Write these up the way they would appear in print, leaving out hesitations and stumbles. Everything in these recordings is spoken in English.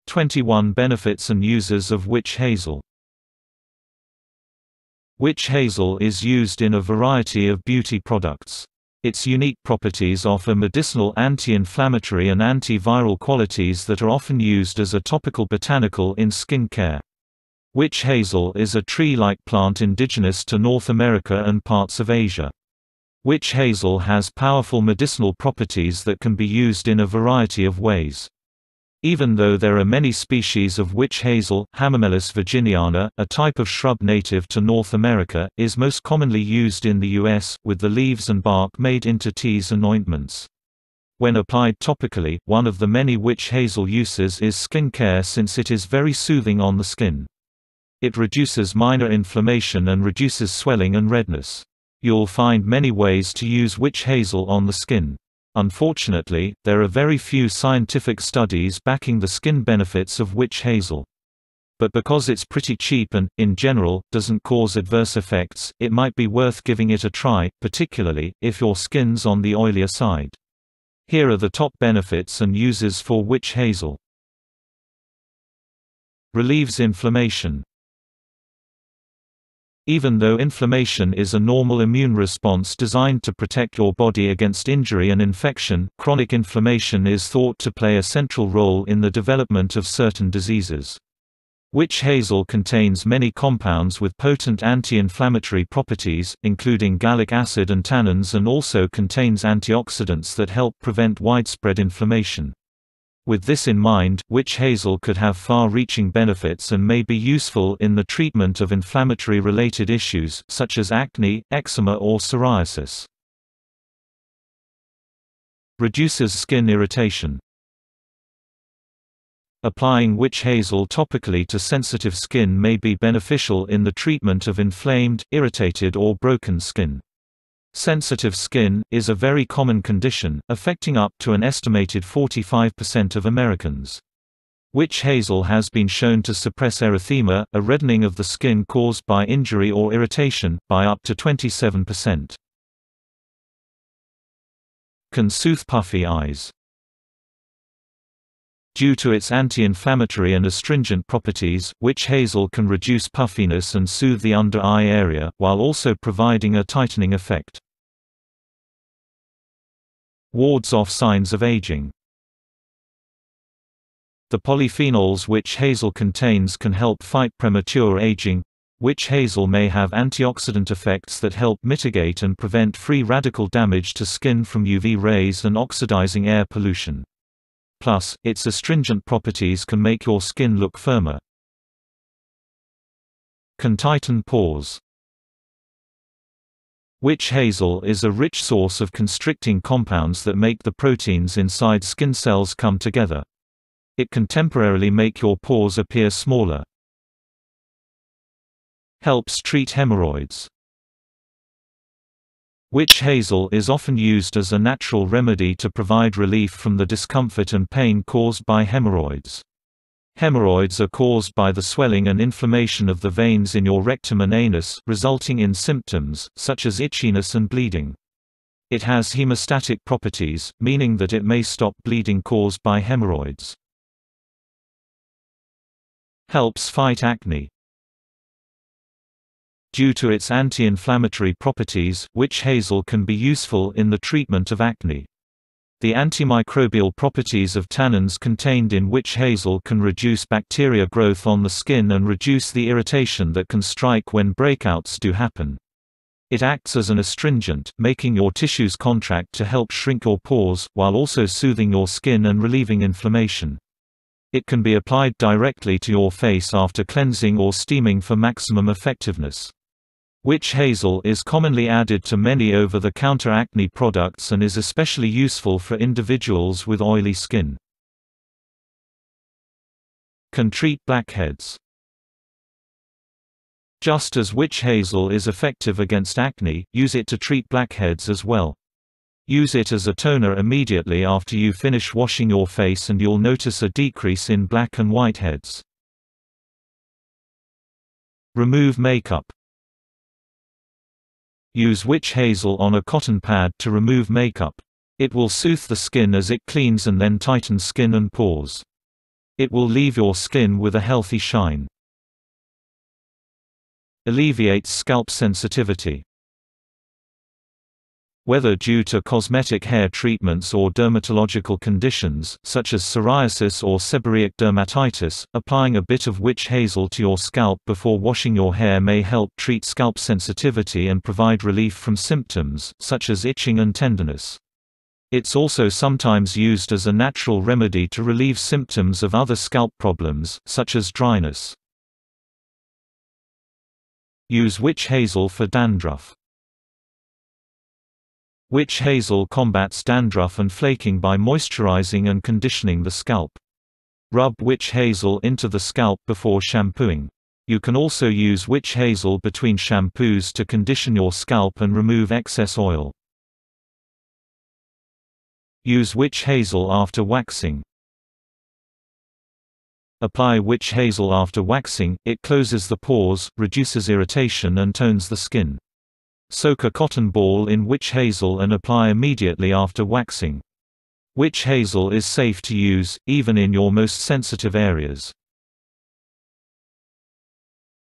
21 Benefits and uses of witch hazel. Witch hazel is used in a variety of beauty products. Its unique properties offer medicinal anti-inflammatory and antiviral qualities that are often used as a topical botanical in skin care. Witch hazel is a tree-like plant indigenous to North America and parts of Asia. Witch hazel has powerful medicinal properties that can be used in a variety of ways. Even though there are many species of witch hazel, Hamamelis virginiana, a type of shrub native to North America, is most commonly used in the U.S., with the leaves and bark made into teas and ointments. When applied topically, one of the many witch hazel uses is skin care since it is very soothing on the skin. It reduces minor inflammation and reduces swelling and redness. You'll find many ways to use witch hazel on the skin. Unfortunately, there are very few scientific studies backing the skin benefits of witch hazel. But because it's pretty cheap and, in general, doesn't cause adverse effects, it might be worth giving it a try, particularly if your skin's on the oilier side. Here are the top benefits and uses for witch hazel. Relieves inflammation. Even though inflammation is a normal immune response designed to protect your body against injury and infection, chronic inflammation is thought to play a central role in the development of certain diseases. Witch hazel contains many compounds with potent anti-inflammatory properties, including gallic acid and tannins, and also contains antioxidants that help prevent widespread inflammation. With this in mind, witch hazel could have far-reaching benefits and may be useful in the treatment of inflammatory-related issues, such as acne, eczema or psoriasis. Reduces skin irritation. Applying witch hazel topically to sensitive skin may be beneficial in the treatment of inflamed, irritated or broken skin. Sensitive skin is a very common condition, affecting up to an estimated 45% of Americans. Witch hazel has been shown to suppress erythema, a reddening of the skin caused by injury or irritation, by up to 27%. Can soothe puffy eyes. Due to its anti-inflammatory and astringent properties, witch hazel can reduce puffiness and soothe the under-eye area, while also providing a tightening effect. Wards off signs of aging. The polyphenols witch hazel contains can help fight premature aging. Witch hazel may have antioxidant effects that help mitigate and prevent free radical damage to skin from UV rays and oxidizing air pollution. Plus, its astringent properties can make your skin look firmer. Can tighten pores. Witch hazel is a rich source of constricting compounds that make the proteins inside skin cells come together. It can temporarily make your pores appear smaller. Helps treat hemorrhoids. Witch hazel is often used as a natural remedy to provide relief from the discomfort and pain caused by hemorrhoids. Hemorrhoids are caused by the swelling and inflammation of the veins in your rectum and anus, resulting in symptoms, such as itchiness and bleeding. It has hemostatic properties, meaning that it may stop bleeding caused by hemorrhoids. Helps fight acne. Due to its anti-inflammatory properties, witch hazel can be useful in the treatment of acne. The antimicrobial properties of tannins contained in witch hazel can reduce bacteria growth on the skin and reduce the irritation that can strike when breakouts do happen. It acts as an astringent, making your tissues contract to help shrink your pores, while also soothing your skin and relieving inflammation. It can be applied directly to your face after cleansing or steaming for maximum effectiveness. Witch hazel is commonly added to many over-the-counter acne products and is especially useful for individuals with oily skin. Can treat blackheads. Just as witch hazel is effective against acne, use it to treat blackheads as well. Use it as a toner immediately after you finish washing your face and you'll notice a decrease in black and white heads. Remove makeup. Use witch hazel on a cotton pad to remove makeup. It will soothe the skin as it cleans and then tightens skin and pores. It will leave your skin with a healthy shine. Alleviates scalp sensitivity. Whether due to cosmetic hair treatments or dermatological conditions, such as psoriasis or seborrheic dermatitis, applying a bit of witch hazel to your scalp before washing your hair may help treat scalp sensitivity and provide relief from symptoms, such as itching and tenderness. It's also sometimes used as a natural remedy to relieve symptoms of other scalp problems, such as dryness. Use witch hazel for dandruff. Witch hazel combats dandruff and flaking by moisturizing and conditioning the scalp. Rub witch hazel into the scalp before shampooing. You can also use witch hazel between shampoos to condition your scalp and remove excess oil. Use witch hazel after waxing. Apply witch hazel after waxing. It closes the pores, reduces irritation and tones the skin. Soak a cotton ball in witch hazel and apply immediately after waxing. Witch hazel is safe to use, even in your most sensitive areas.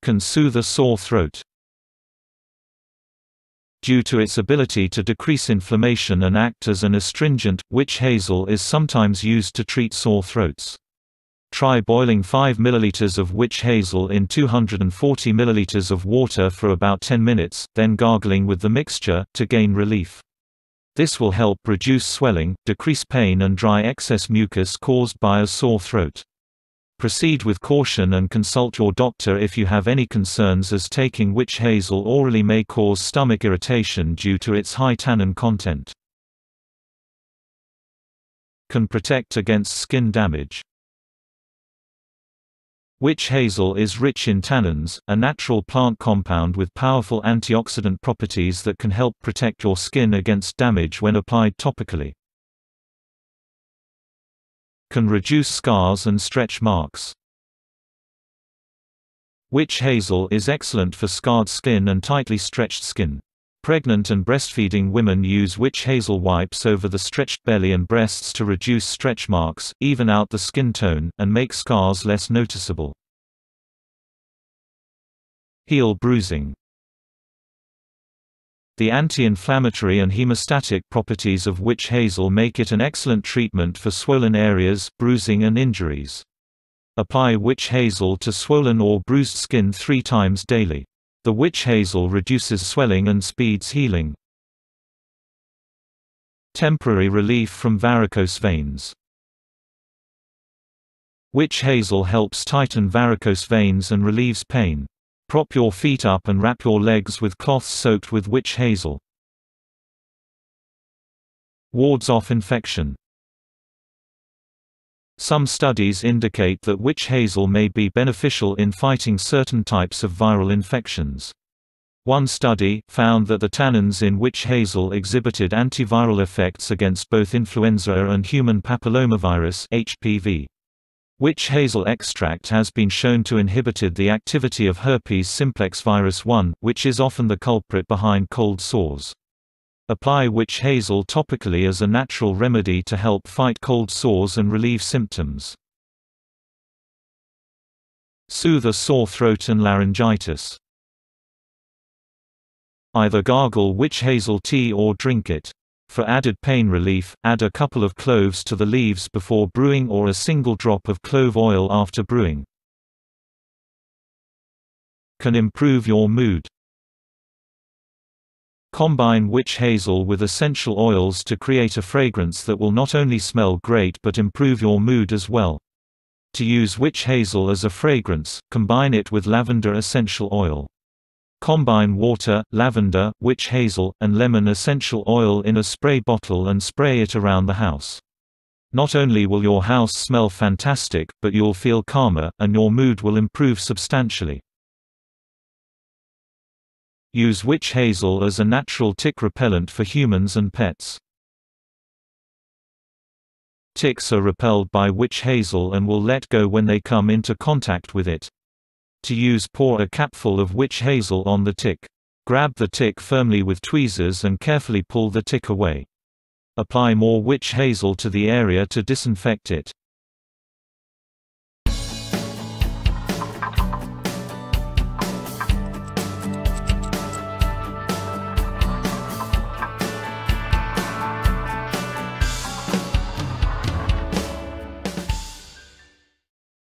Can soothe a sore throat. Due to its ability to decrease inflammation and act as an astringent, witch hazel is sometimes used to treat sore throats. Try boiling 5 ml of witch hazel in 240 ml of water for about 10 minutes, then gargling with the mixture, to gain relief. This will help reduce swelling, decrease pain and dry excess mucus caused by a sore throat. Proceed with caution and consult your doctor if you have any concerns, as taking witch hazel orally may cause stomach irritation due to its high tannin content. Can protect against skin damage. Witch hazel is rich in tannins, a natural plant compound with powerful antioxidant properties that can help protect your skin against damage when applied topically. Can reduce scars and stretch marks. Witch hazel is excellent for scarred skin and tightly stretched skin. Pregnant and breastfeeding women use witch hazel wipes over the stretched belly and breasts to reduce stretch marks, even out the skin tone, and make scars less noticeable. Heal bruising. The anti-inflammatory and hemostatic properties of witch hazel make it an excellent treatment for swollen areas, bruising and injuries. Apply witch hazel to swollen or bruised skin 3 times daily. The witch hazel reduces swelling and speeds healing. Temporary relief from varicose veins. Witch hazel helps tighten varicose veins and relieves pain. Prop your feet up and wrap your legs with cloths soaked with witch hazel. Wards off infection. Some studies indicate that witch hazel may be beneficial in fighting certain types of viral infections. One study found that the tannins in witch hazel exhibited antiviral effects against both influenza and human papillomavirus (HPV). Witch hazel extract has been shown to inhibit the activity of herpes simplex virus 1, which is often the culprit behind cold sores. Apply witch hazel topically as a natural remedy to help fight cold sores and relieve symptoms. Soothe a sore throat and laryngitis. Either gargle witch hazel tea or drink it. For added pain relief, add a couple of cloves to the leaves before brewing or a single drop of clove oil after brewing. Can improve your mood. Combine witch hazel with essential oils to create a fragrance that will not only smell great but improve your mood as well. To use witch hazel as a fragrance, combine it with lavender essential oil. Combine water, lavender, witch hazel, and lemon essential oil in a spray bottle and spray it around the house. Not only will your house smell fantastic, but you'll feel calmer, and your mood will improve substantially. Use witch hazel as a natural tick repellent for humans and pets. Ticks are repelled by witch hazel and will let go when they come into contact with it. To use, pour a capful of witch hazel on the tick. Grab the tick firmly with tweezers and carefully pull the tick away. Apply more witch hazel to the area to disinfect it.